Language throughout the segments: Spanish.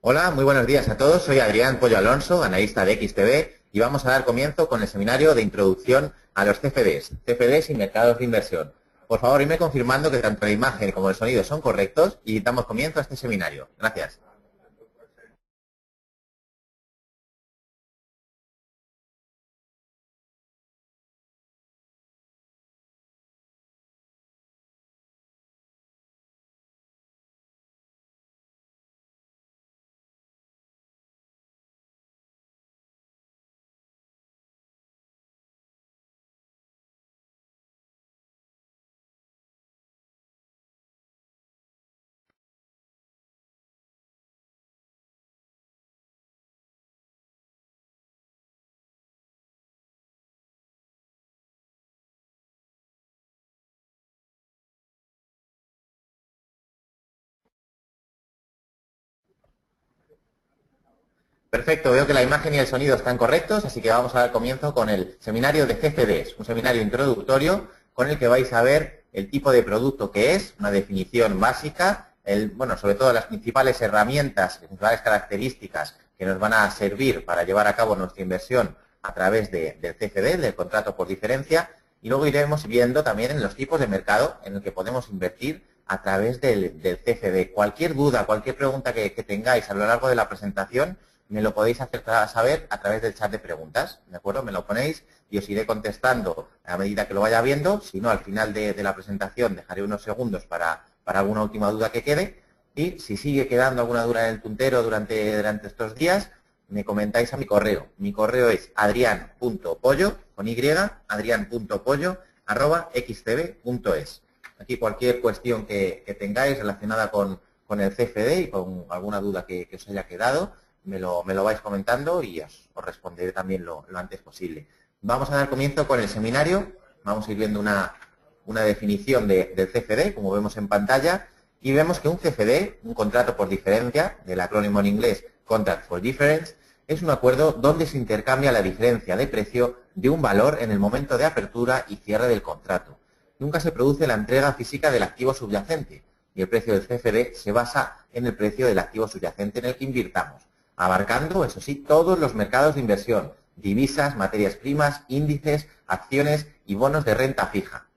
Hola, muy buenos días a todos. Soy Adrián Pollo Alonso, analista de XTB, y vamos a dar comienzo con el seminario de introducción a los CFDs y mercados de inversión. Por favor, irme confirmando que tanto la imagen como el sonido son correctos y damos comienzo a este seminario. Gracias. Perfecto, veo que la imagen y el sonido están correctos, así que vamos a dar comienzo con el seminario de CFDs, un seminario introductorio con el que vais a ver el tipo de producto que es, una definición básica, sobre todo las principales herramientas, las principales características que nos van a servir para llevar a cabo nuestra inversión a través del CFD, del contrato por diferencia, y luego iremos viendo también en los tipos de mercado en el que podemos invertir a través del CFD. Cualquier duda, cualquier pregunta que tengáis a lo largo de la presentación, me lo podéis hacer saber a través del chat de preguntas, ¿de acuerdo? Me lo ponéis y os iré contestando a medida que lo vaya viendo. Si no, al final de la presentación dejaré unos segundos para alguna última duda que quede. Y si sigue quedando alguna duda en el puntero durante estos días, me comentáis a mi correo. Mi correo es adrian.pollo, con Y, adrian.pollo@xtb.es. Aquí cualquier cuestión que tengáis relacionada con el CFD y con alguna duda que os haya quedado, me lo vais comentando y os responderé también lo antes posible. Vamos a dar comienzo con el seminario. Vamos a ir viendo una definición del CFD, como vemos en pantalla, y vemos que un CFD, un contrato por diferencia, del acrónimo en inglés Contract for Difference, es un acuerdo donde se intercambia la diferencia de precio de un valor en el momento de apertura y cierre del contrato. Nunca se produce la entrega física del activo subyacente y el precio del CFD se basa en el precio del activo subyacente en el que invirtamos, abarcando, eso sí, todos los mercados de inversión, divisas, materias primas, índices, acciones y bonos de renta fija.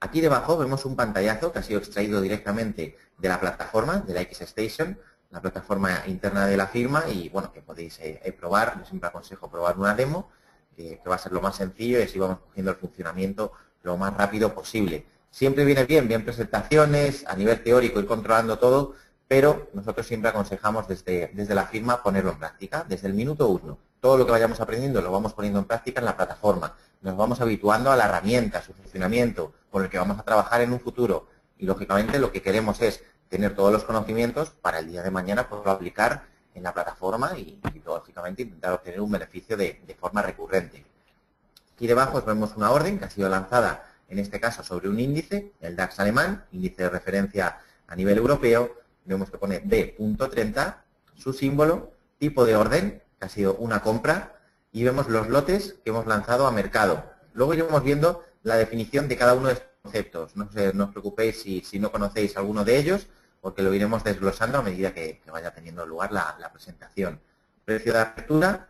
Aquí debajo vemos un pantallazo que ha sido extraído directamente de la plataforma, de la XStation, la plataforma interna de la firma, y bueno, que podéis probar. Yo siempre aconsejo probar una demo, que va a ser lo más sencillo y así vamos cogiendo el funcionamiento lo más rápido posible. Siempre viene bien presentaciones, a nivel teórico ir controlando todo, pero nosotros siempre aconsejamos desde la firma ponerlo en práctica, desde el minuto 1. Todo lo que vayamos aprendiendo lo vamos poniendo en práctica en la plataforma. Nos vamos habituando a la herramienta, a su funcionamiento, con el que vamos a trabajar en un futuro. Y, lógicamente, lo que queremos es tener todos los conocimientos para el día de mañana poderlo aplicar en la plataforma y lógicamente, intentar obtener un beneficio de forma recurrente. Aquí debajo vemos una orden que ha sido lanzada, en este caso, sobre un índice, el DAX alemán, índice de referencia a nivel europeo. Vemos que pone D.30, su símbolo, tipo de orden, que ha sido una compra, y vemos los lotes que hemos lanzado a mercado. Luego iremos viendo la definición de cada uno de estos conceptos. No os preocupéis si no conocéis alguno de ellos, porque lo iremos desglosando a medida que vaya teniendo lugar la presentación. Precio de apertura,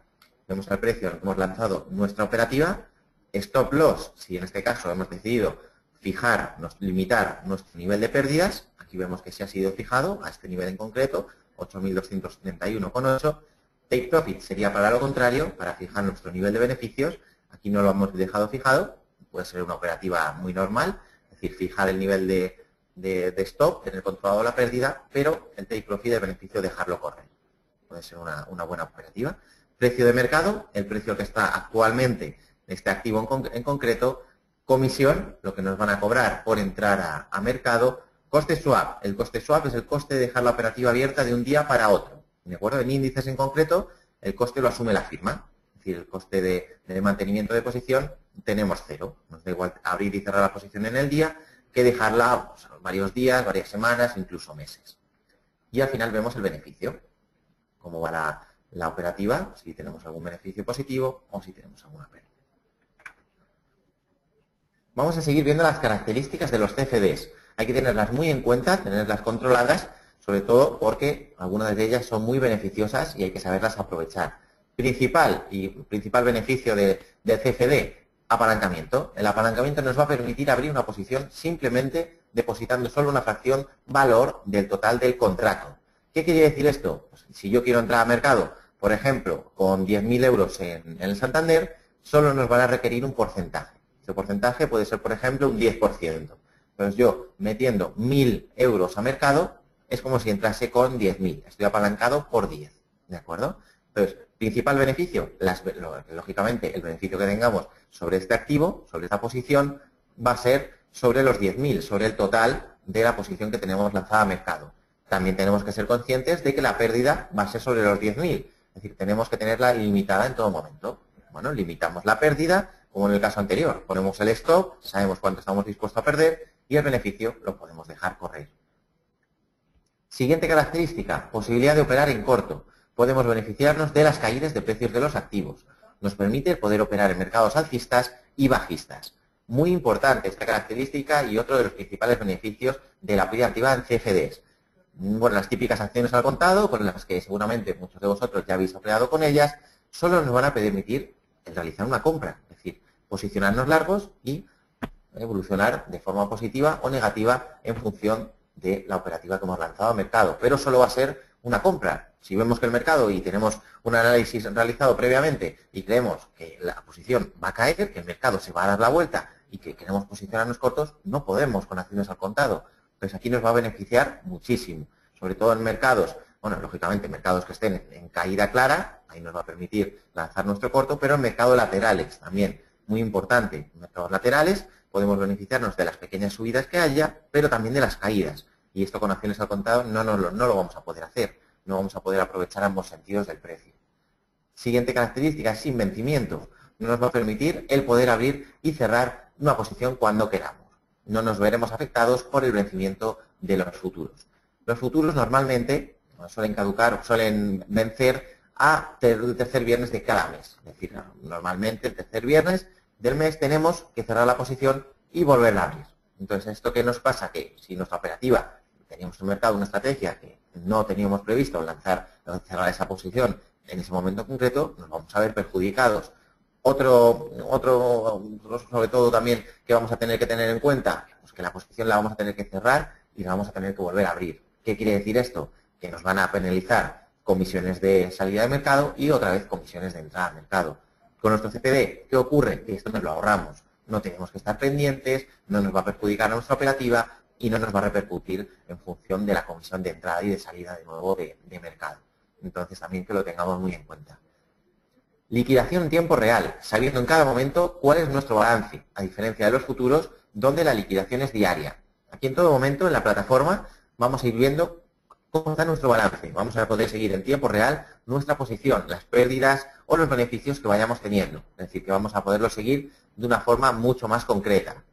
vemos el precio en el que hemos lanzado nuestra operativa. Stop loss, si en este caso hemos decidido limitar nuestro nivel de pérdidas, aquí vemos que se ha sido fijado a este nivel en concreto, 8.271,8. Take profit sería para lo contrario, para fijar nuestro nivel de beneficios. Aquí no lo hemos dejado fijado, puede ser una operativa muy normal, es decir, fijar el nivel de stop en el controlado de la pérdida, pero el take profit del beneficio dejarlo correr. Puede ser una buena operativa. Precio de mercado, el precio que está actualmente de este activo en concreto. Comisión, lo que nos van a cobrar por entrar a mercado. Coste swap, el coste swap es el coste de dejar la operativa abierta de un día para otro. ¿De acuerdo? En índices en concreto, el coste lo asume la firma. Es decir, el coste de mantenimiento de posición tenemos cero. Nos da igual abrir y cerrar la posición en el día que dejarla varios días, varias semanas, incluso meses. Y al final vemos el beneficio. Cómo va la operativa, si tenemos algún beneficio positivo o si tenemos alguna pérdida. Vamos a seguir viendo las características de los CFDs. Hay que tenerlas muy en cuenta, tenerlas controladas, sobre todo porque algunas de ellas son muy beneficiosas y hay que saberlas aprovechar. Principal beneficio del CFD, apalancamiento. El apalancamiento nos va a permitir abrir una posición simplemente depositando solo una fracción valor del total del contrato. ¿Qué quiere decir esto? Pues si yo quiero entrar al mercado, por ejemplo, con 10.000 euros en el Santander, solo nos van a requerir un porcentaje. Ese porcentaje puede ser, por ejemplo, un 10%. Entonces yo, metiendo 1.000 euros a mercado, es como si entrase con 10.000. Estoy apalancado por 10. ¿De acuerdo? Entonces, principal beneficio, lógicamente, el beneficio que tengamos sobre este activo, sobre esta posición, va a ser sobre los 10.000, sobre el total de la posición que tenemos lanzada a mercado. También tenemos que ser conscientes de que la pérdida va a ser sobre los 10.000. Es decir, tenemos que tenerla limitada en todo momento. Bueno, limitamos la pérdida, como en el caso anterior. Ponemos el stop, sabemos cuánto estamos dispuestos a perder y el beneficio lo podemos dejar correr. Siguiente característica, posibilidad de operar en corto. Podemos beneficiarnos de las caídas de precios de los activos. Nos permite poder operar en mercados alcistas y bajistas. Muy importante esta característica y otro de los principales beneficios de la pérdida activa en CFDs. Bueno, las típicas acciones al contado, con las que seguramente muchos de vosotros ya habéis operado con ellas, solo nos van a permitir realizar una compra, es decir, posicionarnos largos y evolucionar de forma positiva o negativa en función de la operativa que hemos lanzado al mercado. Pero solo va a ser una compra. Si vemos que el mercado y tenemos un análisis realizado previamente y creemos que la posición va a caer, que el mercado se va a dar la vuelta y que queremos posicionarnos cortos, no podemos con acciones al contado. Entonces aquí nos va a beneficiar muchísimo, sobre todo en mercados, bueno, lógicamente mercados que estén en caída clara, ahí nos va a permitir lanzar nuestro corto, pero en mercados laterales también, muy importante, en mercados laterales podemos beneficiarnos de las pequeñas subidas que haya, pero también de las caídas, y esto con acciones al contado no lo vamos a poder hacer, no vamos a poder aprovechar ambos sentidos del precio. Siguiente característica, sin vencimiento, nos va a permitir el poder abrir y cerrar una posición cuando queramos. No nos veremos afectados por el vencimiento de los futuros. Los futuros normalmente suelen caducar, suelen vencer el tercer viernes de cada mes. Es decir, normalmente el tercer viernes del mes tenemos que cerrar la posición y volverla a abrir. Entonces, ¿esto qué nos pasa? Que si nuestra operativa, teníamos en el mercado una estrategia que no teníamos previsto cerrar esa posición en ese momento concreto, nos vamos a ver perjudicados. Otro, sobre todo también que vamos a tener que tener en cuenta, pues que la posición la vamos a tener que cerrar y la vamos a tener que volver a abrir. ¿Qué quiere decir esto? Que nos van a penalizar comisiones de salida de mercado y otra vez comisiones de entrada al mercado. Con nuestro CPD, ¿qué ocurre? Que esto nos lo ahorramos. No tenemos que estar pendientes, no nos va a perjudicar a nuestra operativa y no nos va a repercutir en función de la comisión de entrada y de salida de nuevo de mercado. Entonces también que lo tengamos muy en cuenta. Liquidación en tiempo real, sabiendo en cada momento cuál es nuestro balance, a diferencia de los futuros, donde la liquidación es diaria. Aquí en todo momento, en la plataforma, vamos a ir viendo cómo está nuestro balance. Vamos a poder seguir en tiempo real nuestra posición, las pérdidas o los beneficios que vayamos teniendo. Es decir, que vamos a poderlo seguir de una forma mucho más concreta.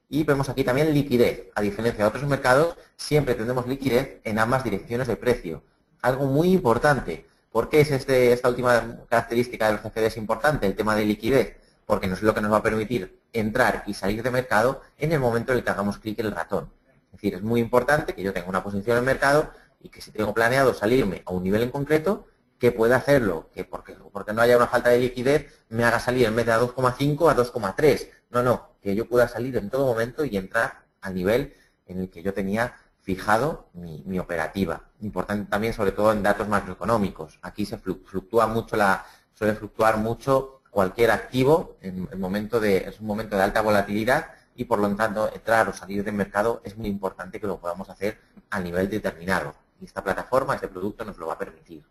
Y vemos aquí también liquidez. A diferencia de otros mercados, siempre tendremos liquidez en ambas direcciones de precio. Algo muy importante. ¿Por qué es esta última característica de los CFDs importante, el tema de liquidez? Porque es lo que nos va a permitir entrar y salir de mercado en el momento en el que hagamos clic en el ratón. Es decir, es muy importante que yo tenga una posición en mercado y que si tengo planeado salirme a un nivel en concreto, que pueda hacerlo, que porque no haya una falta de liquidez me haga salir en vez de a 2,5 a 2,3. No, que yo pueda salir en todo momento y entrar al nivel en el que yo tenía fijado mi operativa. Importante también, sobre todo en datos macroeconómicos. Aquí se suele fluctuar mucho cualquier activo es un momento de alta volatilidad y por lo tanto entrar o salir del mercado es muy importante que lo podamos hacer a nivel determinado. Y esta plataforma, este producto nos lo va a permitir.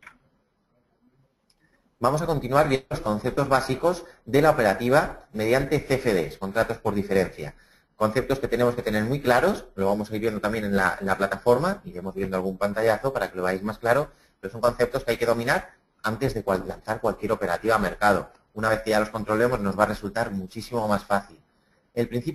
Vamos a continuar viendo los conceptos básicos de la operativa mediante CFDs, contratos por diferencia. Conceptos que tenemos que tener muy claros, lo vamos a ir viendo también en la plataforma, iremos viendo algún pantallazo para que lo veáis más claro, pero son conceptos que hay que dominar antes de lanzar cualquier operativa a mercado. Una vez que ya los controlemos nos va a resultar muchísimo más fácil. El primer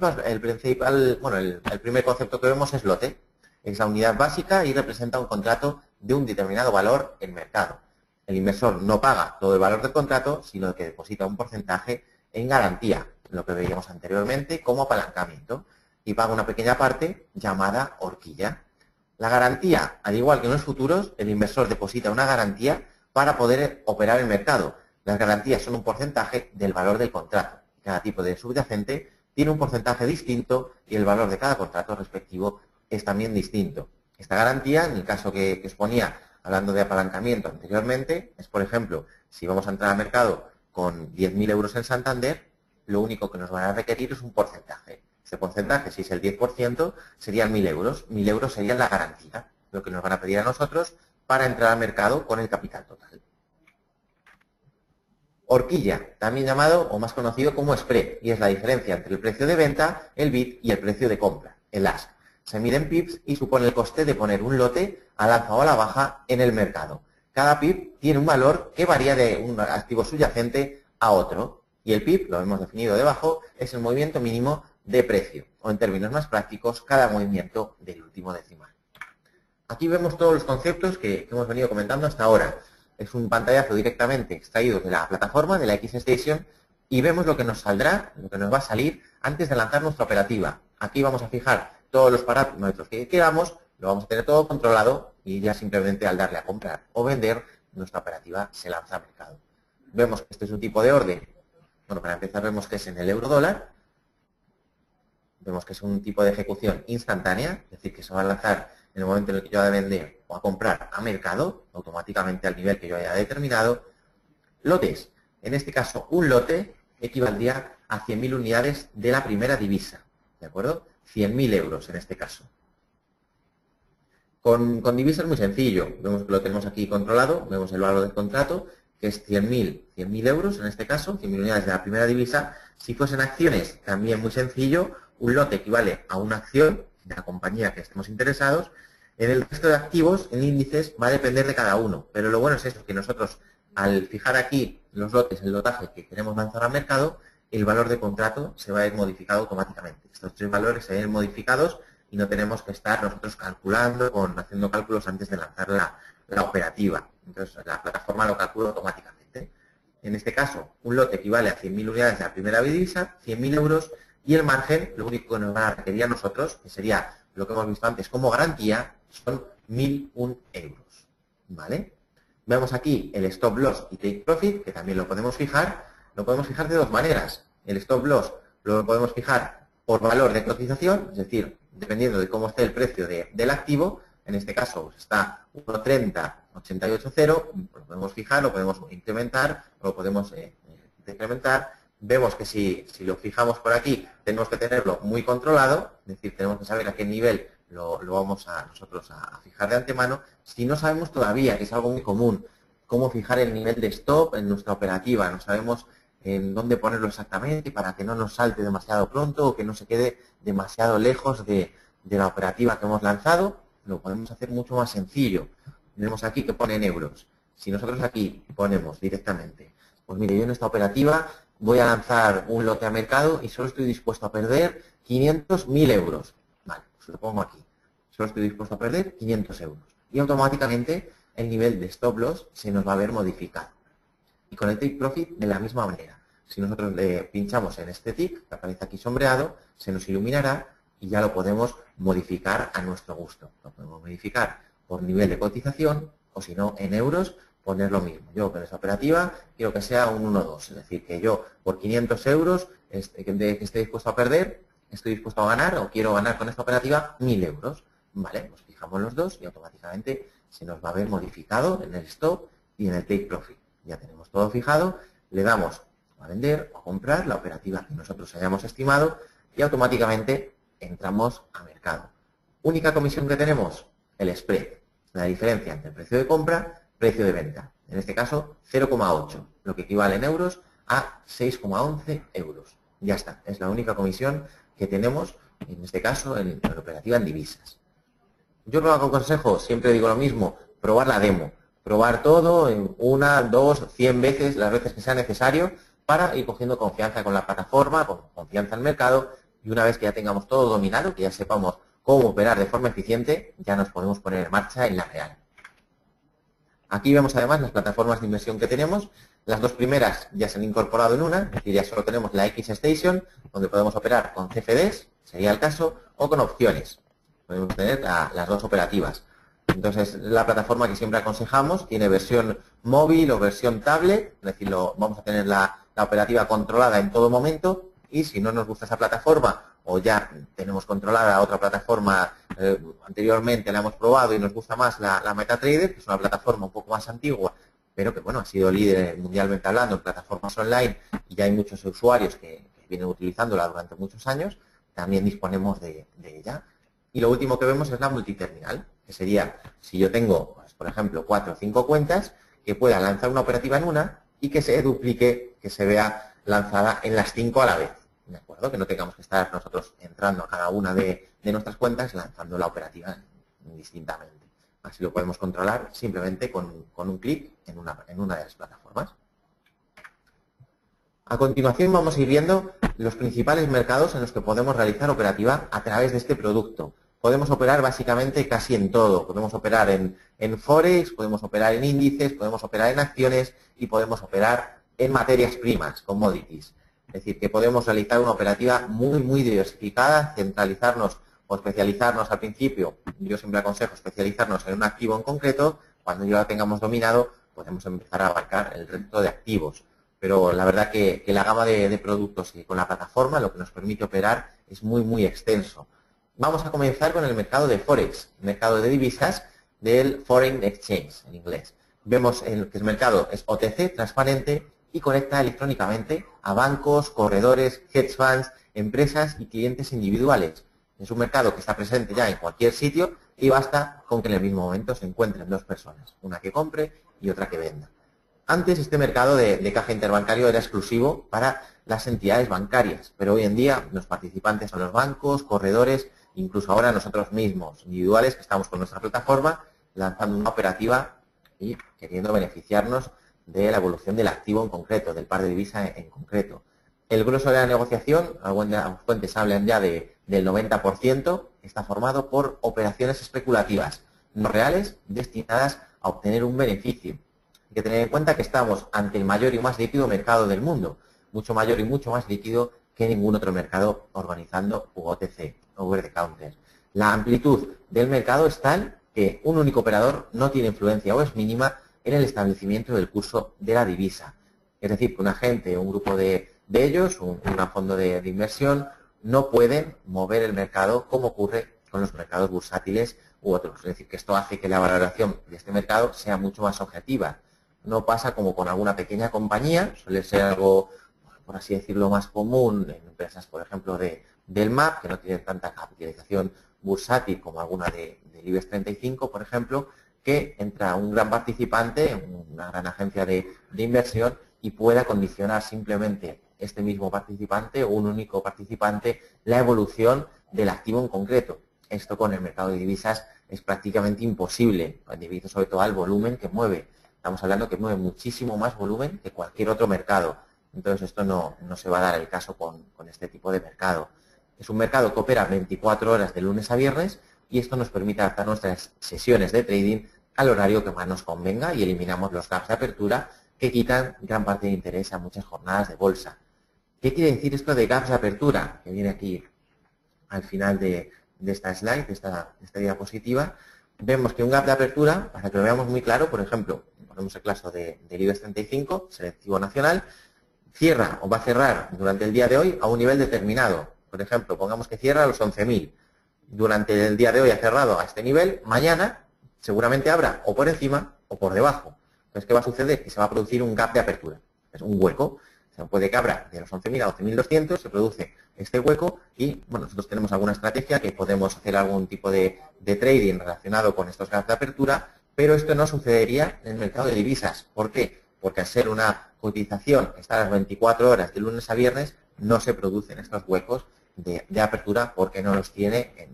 concepto que vemos es lote, es la unidad básica y representa un contrato de un determinado valor en mercado. El inversor no paga todo el valor del contrato, sino que deposita un porcentaje en garantía, lo que veíamos anteriormente como apalancamiento, y paga una pequeña parte llamada horquilla. La garantía, al igual que en los futuros, el inversor deposita una garantía para poder operar el mercado. Las garantías son un porcentaje del valor del contrato. Cada tipo de subyacente tiene un porcentaje distinto y el valor de cada contrato respectivo es también distinto. Esta garantía, en el caso que exponía hablando de apalancamiento anteriormente, es, por ejemplo, si vamos a entrar al mercado con 10.000 euros en Santander, lo único que nos van a requerir es un porcentaje. Este porcentaje, si es el 10%, serían 1.000 euros. 1.000 euros sería la garantía, lo que nos van a pedir a nosotros para entrar al mercado con el capital total. Horquilla, también llamado o más conocido como spread, y es la diferencia entre el precio de venta, el bid, y el precio de compra, el ask. Se mide en pips y supone el coste de poner un lote al alza o a la baja en el mercado. Cada pip tiene un valor que varía de un activo subyacente a otro, y el pip, lo hemos definido debajo, es el movimiento mínimo de precio, o en términos más prácticos, cada movimiento del último decimal. Aquí vemos todos los conceptos que hemos venido comentando hasta ahora. Es un pantallazo directamente extraído de la plataforma, de la XStation, y vemos lo que nos saldrá, lo que nos va a salir antes de lanzar nuestra operativa. Aquí vamos a fijar todos los parámetros que queramos, lo vamos a tener todo controlado y ya simplemente al darle a comprar o vender, nuestra operativa se lanza al mercado. Vemos que este es un tipo de orden. Bueno, para empezar vemos que es en el euro-dólar. Vemos que es un tipo de ejecución instantánea, es decir, que se va a lanzar en el momento en el que yo haya de vender o a comprar a mercado, automáticamente al nivel que yo haya determinado. Lotes. En este caso, un lote equivaldría a 100.000 unidades de la primera divisa. ¿De acuerdo? 100.000 euros en este caso. Con divisa es muy sencillo. Vemos que lo tenemos aquí controlado. Vemos el valor del contrato, que es 100.000 euros en este caso, 100.000 unidades de la primera divisa. Si fuesen acciones, también muy sencillo. Un lote equivale a una acción de la compañía que estemos interesados. En el resto de activos, en índices, va a depender de cada uno. Pero lo bueno es eso, que nosotros, al fijar aquí los lotes, el lotaje que queremos lanzar al mercado, el valor de contrato se va a ir modificado automáticamente. Estos tres valores se ven modificados y no tenemos que estar nosotros calculando, haciendo cálculos antes de lanzar la operativa. Entonces, la plataforma lo calcula automáticamente. En este caso, un lote equivale a 100.000 unidades de la primera divisa, 100.000 euros, y el margen, lo único que nos van a requerir a nosotros, que sería lo que hemos visto antes como garantía, son 1.001 euros. ¿Vale? Vemos aquí el stop loss y take profit, que también lo podemos fijar. Lo podemos fijar de dos maneras. El stop loss lo podemos fijar por valor de cotización, es decir, dependiendo de cómo esté el precio del activo. En este caso está 1.30.880, lo podemos fijar, lo podemos incrementar, lo podemos decrementar. Vemos que si lo fijamos por aquí, tenemos que tenerlo muy controlado, es decir, tenemos que saber a qué nivel lo vamos nosotros a fijar de antemano. Si no sabemos todavía, que es algo muy común, cómo fijar el nivel de stop en nuestra operativa, no sabemos en dónde ponerlo exactamente para que no nos salte demasiado pronto o que no se quede demasiado lejos de la operativa que hemos lanzado, lo podemos hacer mucho más sencillo. Tenemos aquí que pone en euros. Si nosotros aquí ponemos directamente, pues mire, yo en esta operativa voy a lanzar un lote a mercado y solo estoy dispuesto a perder 500.000 euros. Vale, pues lo pongo aquí. Solo estoy dispuesto a perder 500 euros. Y automáticamente el nivel de stop loss se nos va a ver modificado. Y con el take profit de la misma manera. Si nosotros le pinchamos en este tick, que aparece aquí sombreado, se nos iluminará y ya lo podemos modificar a nuestro gusto. Lo podemos modificar por nivel de cotización o si no en euros, poner lo mismo. Yo con esta operativa quiero que sea un 1-2, es decir, que yo por 500 euros que esté dispuesto a perder, estoy dispuesto a ganar o quiero ganar con esta operativa 1.000 euros. Vale, pues fijamos los dos y automáticamente se nos va a ver modificado en el stop y en el take profit. Ya tenemos todo fijado, le damos a vender o a comprar la operativa que nosotros hayamos estimado y automáticamente entramos a mercado. Única comisión que tenemos, el spread, la diferencia entre el precio de compra y precio de venta. En este caso, 0,8, lo que equivale en euros a 6,11 euros. Ya está, es la única comisión que tenemos, en este caso, en la operativa en divisas. Yo lo aconsejo, siempre digo lo mismo, probar la demo. Probar todo en 1, 2, 100 veces, las veces que sea necesario, para ir cogiendo confianza con la plataforma, con confianza en el mercado, y una vez que ya tengamos todo dominado, que ya sepamos cómo operar de forma eficiente, ya nos podemos poner en marcha en la real. Aquí vemos además las plataformas de inversión que tenemos. Las dos primeras ya se han incorporado en una, es decir, ya solo tenemos la XStation, donde podemos operar con CFDs, sería el caso, o con opciones. Podemos tener las dos operativas. Entonces, la plataforma que siempre aconsejamos tiene versión móvil o versión tablet, es decir, vamos a tener la operativa controlada en todo momento, y si no nos gusta esa plataforma o ya tenemos controlada otra plataforma, anteriormente la hemos probado y nos gusta más la MetaTrader, que es una plataforma un poco más antigua, pero que bueno, ha sido líder mundialmente hablando en plataformas online y ya hay muchos usuarios que vienen utilizándola durante muchos años, también disponemos de ella. Y lo último que vemos es la multiterminal, que sería, si yo tengo, pues, por ejemplo, 4 o 5 cuentas, que pueda lanzar una operativa en una y que se duplique, que se vea lanzada en las 5 a la vez. ¿De acuerdo? Que no tengamos que estar nosotros entrando a cada una de nuestras cuentas lanzando la operativa indistintamente. Así lo podemos controlar simplemente con un clic en una de las plataformas. A continuación vamos a ir viendo los principales mercados en los que podemos realizar operativa a través de este producto. Podemos operar básicamente casi en todo. Podemos operar en Forex, podemos operar en índices, podemos operar en acciones y podemos operar en materias primas, commodities. Es decir, que podemos realizar una operativa muy, muy diversificada, centralizarnos o especializarnos al principio. Yo siempre aconsejo especializarnos en un activo en concreto. Cuando ya lo tengamos dominado, podemos empezar a abarcar el resto de activos. Pero la verdad que la gama de productos y con la plataforma lo que nos permite operar es muy, muy extenso. Vamos a comenzar con el mercado de Forex, el mercado de divisas del Foreign Exchange en inglés. Vemos que el mercado es OTC, transparente y conecta electrónicamente a bancos, corredores, hedge funds, empresas y clientes individuales. Es un mercado que está presente ya en cualquier sitio y basta con que en el mismo momento se encuentren dos personas, una que compre y otra que venda. Antes este mercado de caja interbancario era exclusivo para las entidades bancarias, pero hoy en día los participantes son los bancos, corredores, incluso ahora nosotros mismos, individuales, que estamos con nuestra plataforma, lanzando una operativa y queriendo beneficiarnos de la evolución del activo en concreto, del par de divisa en concreto. El grueso de la negociación, algunas fuentes hablan ya del 90%, está formado por operaciones especulativas, no reales, destinadas a obtener un beneficio. Hay que tener en cuenta que estamos ante el mayor y más líquido mercado del mundo, mucho mayor y mucho más líquido que ningún otro mercado organizando OTC, over the counter. La amplitud del mercado es tal que un único operador no tiene influencia o es mínima en el establecimiento del curso de la divisa. Es decir, que un agente, un grupo de ellos, un fondo de inversión, no pueden mover el mercado como ocurre con los mercados bursátiles u otros. Es decir, que esto hace que la valoración de este mercado sea mucho más objetiva. No pasa como con alguna pequeña compañía, suele ser algo, por así decirlo, más común en empresas, por ejemplo, del MAP, que no tienen tanta capitalización bursátil como alguna del IBEX 35, por ejemplo, que entra un gran participante, una gran agencia de inversión y pueda condicionar simplemente este mismo participante o un único participante la evolución del activo en concreto. Esto con el mercado de divisas es prácticamente imposible, debido sobre todo al volumen que mueve. Estamos hablando que mueve muchísimo más volumen que cualquier otro mercado. Entonces esto no se va a dar el caso con este tipo de mercado. Es un mercado que opera 24 horas de lunes a viernes y esto nos permite adaptar nuestras sesiones de trading al horario que más nos convenga y eliminamos los gaps de apertura que quitan gran parte de interés a muchas jornadas de bolsa. ¿Qué quiere decir esto de gaps de apertura? Que viene aquí al final de esta slide, de esta diapositiva. Vemos que un gap de apertura, para que lo veamos muy claro, por ejemplo, ponemos el caso del IBEX 35, selectivo nacional, cierra o va a cerrar durante el día de hoy a un nivel determinado. Por ejemplo, pongamos que cierra a los 11.000. Durante el día de hoy ha cerrado a este nivel, mañana seguramente habrá o por encima o por debajo. Entonces, ¿qué va a suceder? Que se va a producir un gap de apertura. Es un hueco. Se puede que abra de los 11.000 a 12.200, se produce este hueco y bueno, nosotros tenemos alguna estrategia que podemos hacer algún tipo de trading relacionado con estos gaps de apertura, pero esto no sucedería en el mercado de divisas. ¿Por qué? Porque al ser una cotización que está a las 24 horas de lunes a viernes, no se producen estos huecos de apertura porque no los tiene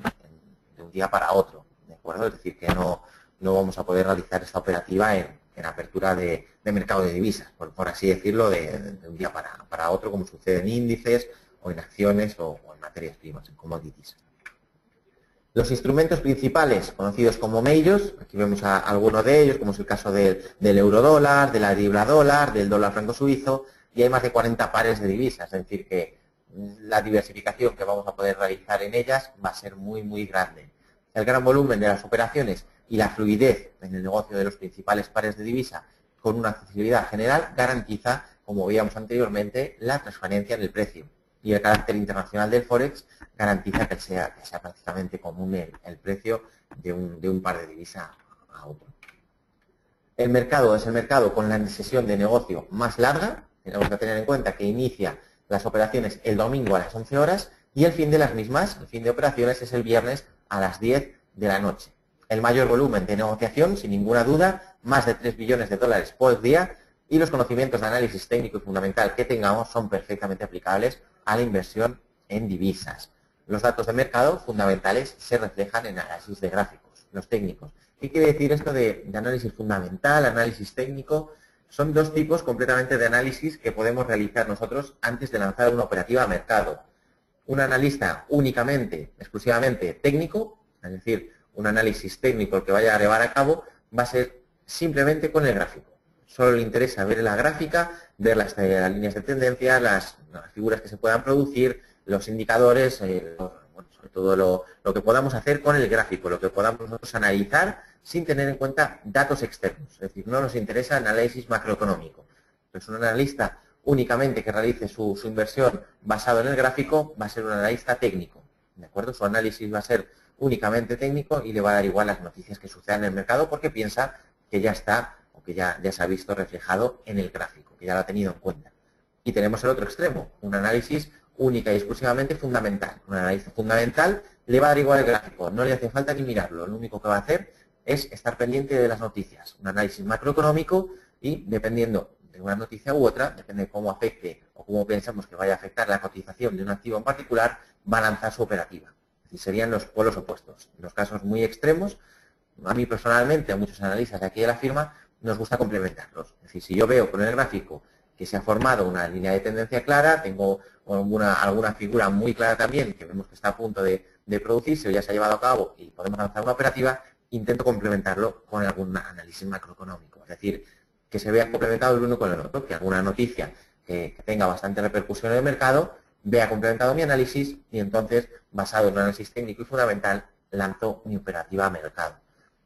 de un día para otro. ¿De acuerdo? Es decir, que no vamos a poder realizar esta operativa en apertura de mercado de divisas, por así decirlo, de un día para otro, como sucede en índices o en acciones o en materias primas, en commodities. Los instrumentos principales, conocidos como majors, aquí vemos a algunos de ellos, como es el caso del eurodólar, de la libra dólar, del dólar franco suizo, y hay más de 40 pares de divisas, es decir, que la diversificación que vamos a poder realizar en ellas va a ser muy, muy grande. El gran volumen de las operaciones y la fluidez en el negocio de los principales pares de divisa con una accesibilidad general garantiza, como veíamos anteriormente, la transparencia en el precio. Y el carácter internacional del Forex garantiza que sea prácticamente común el precio de un par de divisa a otro. El mercado es el mercado con la sesión de negocio más larga. Tenemos que tener en cuenta que inicia las operaciones el domingo a las 11 horas y el fin de las mismas, el fin de operaciones, es el viernes a las 10 de la noche. El mayor volumen de negociación, sin ninguna duda, más de 3 billones de dólares por día, y los conocimientos de análisis técnico y fundamental que tengamos son perfectamente aplicables a la inversión en divisas. Los datos de mercado fundamentales se reflejan en análisis de gráficos, los técnicos. ¿Qué quiere decir esto de análisis fundamental, análisis técnico? Son dos tipos completamente de análisis que podemos realizar nosotros antes de lanzar una operativa a mercado. Un analista únicamente, exclusivamente técnico, es decir, un análisis técnico el que vaya a llevar a cabo, va a ser simplemente con el gráfico. Solo le interesa ver la gráfica, ver las líneas de tendencia, las figuras que se puedan producir, los indicadores, sobre todo lo que podamos hacer con el gráfico, lo que podamos nosotros analizar sin tener en cuenta datos externos. Es decir, no nos interesa análisis macroeconómico. Entonces, un analista únicamente que realice su inversión basado en el gráfico va a ser un analista técnico. ¿De acuerdo? Su análisis va a ser únicamente técnico y le va a dar igual las noticias que sucedan en el mercado porque piensa que ya está o que ya se ha visto reflejado en el gráfico, que ya lo ha tenido en cuenta. Y tenemos el otro extremo, un análisis única y exclusivamente fundamental. Un analista fundamental le va a dar igual el gráfico, no le hace falta ni mirarlo, lo único que va a hacer es estar pendiente de las noticias. Un análisis macroeconómico y dependiendo de una noticia u otra, depende de cómo afecte o cómo pensamos que vaya a afectar la cotización de un activo en particular, va a lanzar su operativa. Y serían los polos opuestos. En los casos muy extremos, a mí personalmente, a muchos analistas de aquí de la firma, nos gusta complementarlos. Es decir, si yo veo con el gráfico que se ha formado una línea de tendencia clara, tengo alguna figura muy clara también, que vemos que está a punto de producirse o ya se ha llevado a cabo y podemos lanzar una operativa, intento complementarlo con algún análisis macroeconómico. Es decir, que se vea complementado el uno con el otro, que alguna noticia que tenga bastante repercusión en el mercado vea complementado mi análisis y entonces, basado en un análisis técnico y fundamental, lanzo mi operativa a mercado.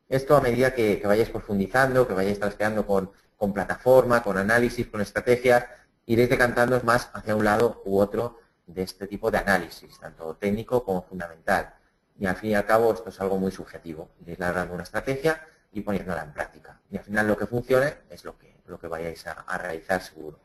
Esto a medida que vayáis profundizando, que vayáis trasteando con plataforma, con análisis, con estrategias, iréis decantándoos más hacia un lado u otro de este tipo de análisis, tanto técnico como fundamental. Y al fin y al cabo esto es algo muy subjetivo. Iréis largando una estrategia y poniéndola en práctica. Y al final lo que funcione es lo que vayáis a realizar seguro.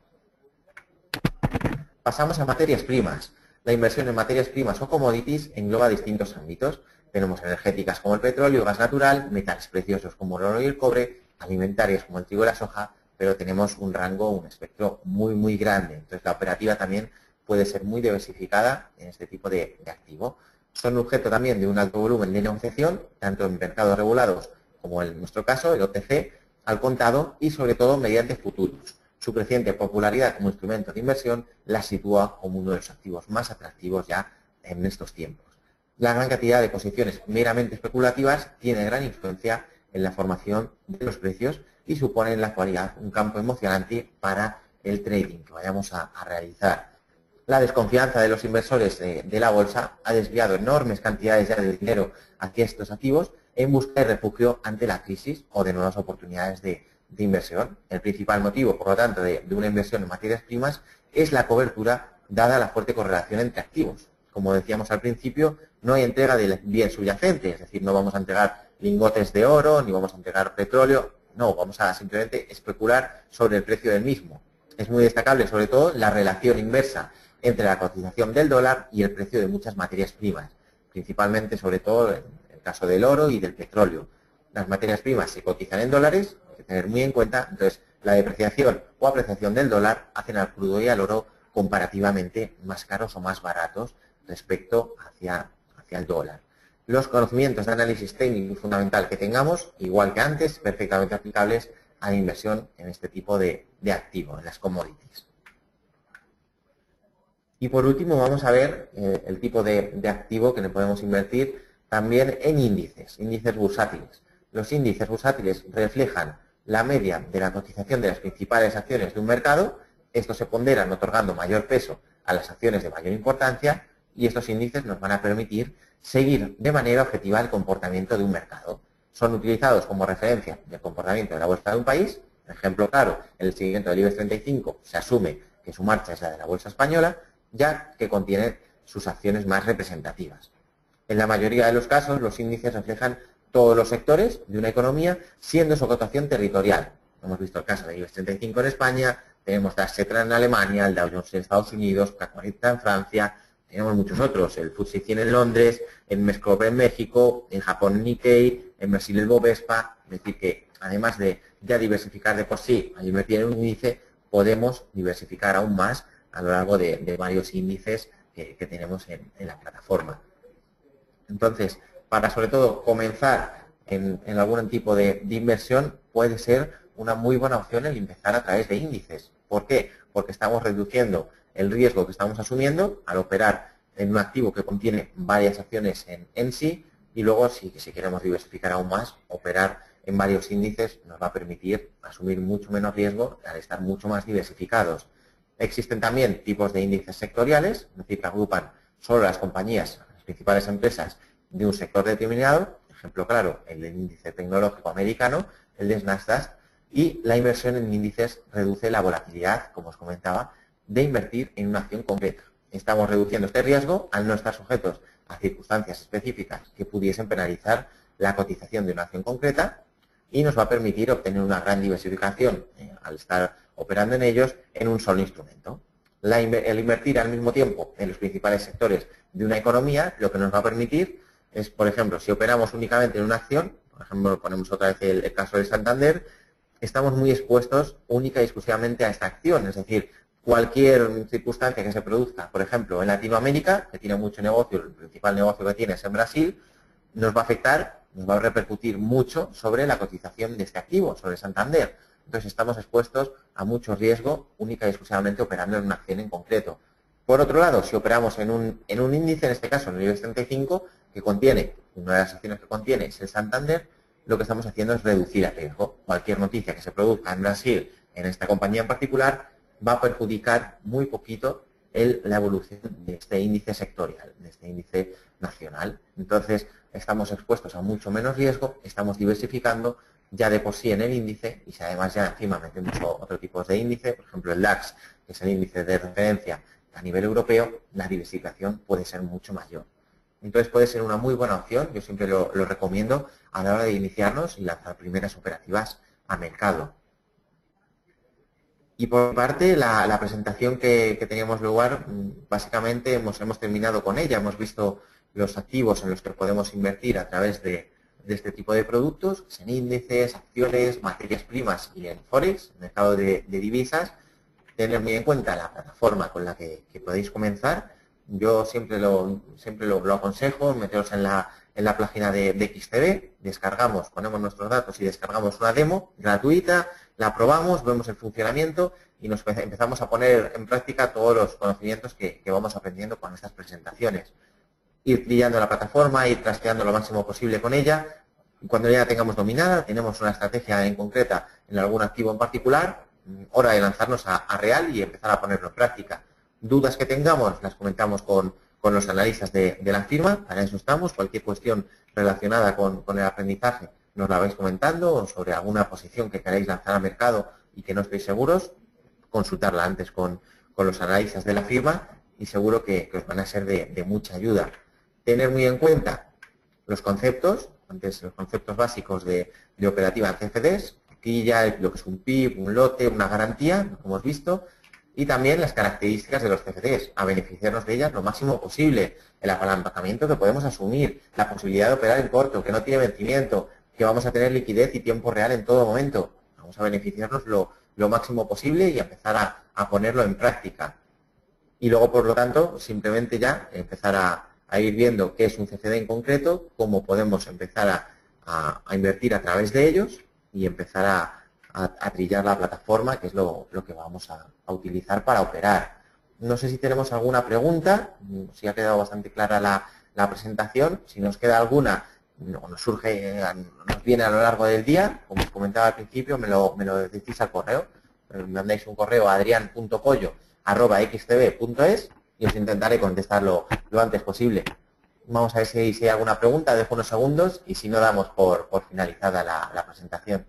Pasamos a materias primas. La inversión en materias primas o commodities engloba distintos ámbitos. Tenemos energéticas como el petróleo, gas natural, metales preciosos como el oro y el cobre, alimentarias como el trigo y la soja, pero tenemos un rango, un espectro muy, muy grande. Entonces, la operativa también puede ser muy diversificada en este tipo de activo. Son objeto también de un alto volumen de negociación, tanto en mercados regulados como en nuestro caso, el OTC, al contado y sobre todo mediante futuros. Su creciente popularidad como instrumento de inversión la sitúa como uno de los activos más atractivos ya en estos tiempos. La gran cantidad de posiciones meramente especulativas tiene gran influencia en la formación de los precios y supone en la actualidad un campo emocionante para el trading que vayamos a realizar. La desconfianza de los inversores de la bolsa ha desviado enormes cantidades ya de dinero hacia estos activos en busca de refugio ante la crisis o de nuevas oportunidades de inversión. El principal motivo, por lo tanto, de una inversión en materias primas es la cobertura dada la fuerte correlación entre activos. Como decíamos al principio, no hay entrega del bien subyacente, es decir, no vamos a entregar lingotes de oro, ni vamos a entregar petróleo, no, vamos a simplemente especular sobre el precio del mismo. Es muy destacable, sobre todo, la relación inversa entre la cotización del dólar y el precio de muchas materias primas, principalmente, sobre todo, en el caso del oro y del petróleo. Las materias primas se cotizan en dólares, hay que tener muy en cuenta, entonces la depreciación o apreciación del dólar hacen al crudo y al oro comparativamente más caros o más baratos respecto hacia el dólar. Los conocimientos de análisis técnico y fundamental que tengamos, igual que antes, perfectamente aplicables a la inversión en este tipo de activo, en las commodities. Y por último vamos a ver el tipo de activo que le podemos invertir también en índices bursátiles. Los índices bursátiles reflejan la media de la cotización de las principales acciones de un mercado. Estos se ponderan otorgando mayor peso a las acciones de mayor importancia y estos índices nos van a permitir seguir de manera objetiva el comportamiento de un mercado. Son utilizados como referencia del comportamiento de la bolsa de un país. Por ejemplo, claro, en el seguimiento del IBEX 35 se asume que su marcha es la de la bolsa española, ya que contiene sus acciones más representativas. En la mayoría de los casos, los índices reflejan todos los sectores de una economía, siendo su cotación territorial. Hemos visto el caso del IBEX 35 en España, tenemos DAX en Alemania, el Dow Jones en Estados Unidos, CAC 40 en Francia, tenemos muchos otros, el FTSE 100 en Londres, el MESCOP en México, en Japón el Nikkei, en Brasil el Bovespa. Es decir, que además de ya diversificar de por sí al invertir en un índice, podemos diversificar aún más a lo largo de varios índices que tenemos en la plataforma. Entonces, para sobre todo comenzar en algún tipo de inversión, puede ser una muy buena opción el empezar a través de índices. ¿Por qué? Porque estamos reduciendo el riesgo que estamos asumiendo al operar en un activo que contiene varias acciones en sí, y luego si queremos diversificar aún más, operar en varios índices nos va a permitir asumir mucho menos riesgo al estar mucho más diversificados. Existen también tipos de índices sectoriales, es decir, que agrupan solo las compañías, las principales empresas de un sector determinado, ejemplo claro, el del índice tecnológico americano, el de Nasdaq, y la inversión en índices reduce la volatilidad, como os comentaba, de invertir en una acción concreta. Estamos reduciendo este riesgo al no estar sujetos a circunstancias específicas que pudiesen penalizar la cotización de una acción concreta y nos va a permitir obtener una gran diversificación al estar operando en ellos en un solo instrumento. El invertir al mismo tiempo en los principales sectores de una economía lo que nos va a permitir es, por ejemplo, si operamos únicamente en una acción, por ejemplo, ponemos otra vez el caso de Santander, estamos muy expuestos única y exclusivamente a esta acción, es decir, cualquier circunstancia que se produzca, por ejemplo, en Latinoamérica, que tiene mucho negocio, el principal negocio que tiene es en Brasil, nos va a afectar, nos va a repercutir mucho sobre la cotización de este activo, sobre Santander. Entonces estamos expuestos a mucho riesgo única y exclusivamente operando en una acción en concreto. Por otro lado, si operamos en un índice, en este caso en el IBEX 35, que contiene, una de las acciones que contiene es el Santander, lo que estamos haciendo es reducir el riesgo. Cualquier noticia que se produzca en Brasil, en esta compañía en particular, va a perjudicar muy poquito la evolución de este índice sectorial, de este índice nacional. Entonces, estamos expuestos a mucho menos riesgo, estamos diversificando ya de por sí en el índice y si además ya encima metemos otro tipo de índice, por ejemplo el DAX, que es el índice de referencia a nivel europeo, la diversificación puede ser mucho mayor. Entonces puede ser una muy buena opción, yo siempre lo recomiendo a la hora de iniciarnos y lanzar primeras operativas a mercado. Y por parte, la presentación que teníamos lugar, básicamente hemos terminado con ella, hemos visto los activos en los que podemos invertir a través de este tipo de productos, en índices, acciones, materias primas y en Forex, mercado de divisas. Tener muy en cuenta la plataforma con la que podéis comenzar. Yo siempre lo aconsejo, meteros en la página de XTB, descargamos, ponemos nuestros datos y descargamos una demo gratuita, la probamos, vemos el funcionamiento y nos empezamos a poner en práctica todos los conocimientos que vamos aprendiendo con estas presentaciones. Ir pillando la plataforma, ir trasteando lo máximo posible con ella. Cuando ya la tengamos dominada, tenemos una estrategia en concreta en algún activo en particular, hora de lanzarnos a real y empezar a ponerlo en práctica. Dudas que tengamos, las comentamos con los analistas de la firma, para eso estamos. Cualquier cuestión relacionada con el aprendizaje nos la vais comentando, o sobre alguna posición que queráis lanzar al mercado y que no estéis seguros, consultarla antes con los analistas de la firma y seguro que os van a ser de mucha ayuda. Tener muy en cuenta los conceptos, antes los conceptos básicos de operativa en CFDs, aquí ya lo que es un PIB, un lote, una garantía, como hemos visto, y también las características de los CFDs, a beneficiarnos de ellas lo máximo posible, el apalancamiento que podemos asumir, la posibilidad de operar en corto, que no tiene vencimiento, que vamos a tener liquidez y tiempo real en todo momento. Vamos a beneficiarnos lo máximo posible y empezar a ponerlo en práctica. Y luego, por lo tanto, simplemente ya empezar a ir viendo qué es un CFD en concreto, cómo podemos empezar a invertir a través de ellos y empezar a trillar la plataforma, que es lo que vamos a utilizar para operar. No sé si tenemos alguna pregunta, si ha quedado bastante clara la presentación. Si nos queda alguna, nos viene a lo largo del día, como os comentaba al principio, me lo decís al correo. Me mandáis un correo a adrian.pollo@xtb.es y os intentaré contestarlo lo antes posible. Vamos a ver si hay alguna pregunta, dejo unos segundos y si no damos por finalizada la presentación.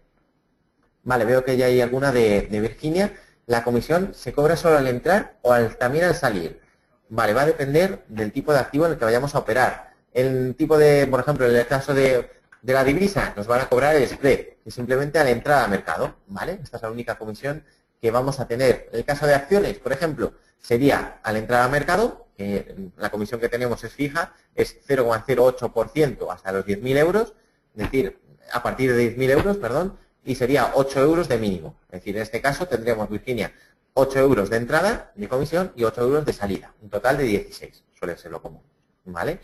Vale, veo que ya hay alguna de Virginia. ¿La comisión se cobra solo al entrar o también al salir? Vale, va a depender del tipo de activo en el que vayamos a operar. El tipo de, por ejemplo, en el caso de la divisa, nos van a cobrar el spread, que es simplemente al entrar al mercado, ¿vale? Esta es la única comisión que vamos a tener. En el caso de acciones, por ejemplo, sería al entrar al mercado, que la comisión que tenemos es fija, es 0,08% hasta los 10.000 euros, es decir, a partir de 10.000 euros, perdón, y sería 8 euros de mínimo. Es decir, en este caso tendríamos, Virginia, 8 euros de entrada de comisión y 8 euros de salida. Un total de 16, suele ser lo común, ¿vale?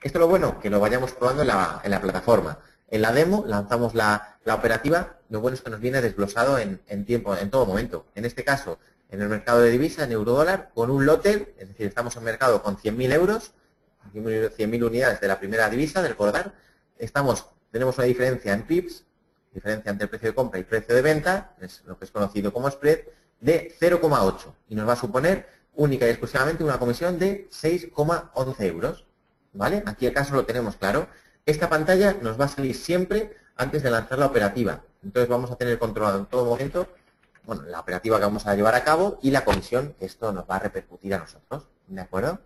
Esto es lo bueno, que lo vayamos probando en la plataforma. En la demo lanzamos la operativa, lo bueno es que nos viene desglosado en tiempo, en todo momento. En este caso, en el mercado de divisa, en euro-dólar, con un lote, es decir, estamos en mercado con 100.000 euros, 100.000 unidades de la primera divisa, del Cordar. Tenemos una diferencia en pips, diferencia entre el precio de compra y precio de venta, es lo que es conocido como spread, de 0,8 y nos va a suponer única y exclusivamente una comisión de 6,11 euros. ¿Vale? Aquí el caso lo tenemos claro. Esta pantalla nos va a salir siempre antes de lanzar la operativa. Entonces vamos a tener controlado en todo momento, bueno, la operativa que vamos a llevar a cabo y la comisión que esto nos va a repercutir a nosotros. ¿De acuerdo?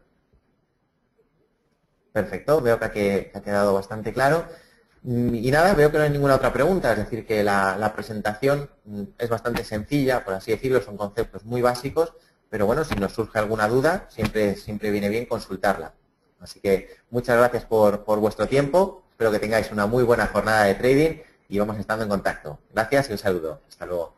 Perfecto, veo que ha quedado bastante claro. Y nada, veo que no hay ninguna otra pregunta, es decir, que la presentación es bastante sencilla, por así decirlo, son conceptos muy básicos, pero bueno, si nos surge alguna duda, siempre viene bien consultarla. Así que muchas gracias por vuestro tiempo, espero que tengáis una muy buena jornada de trading y vamos estando en contacto. Gracias y un saludo. Hasta luego.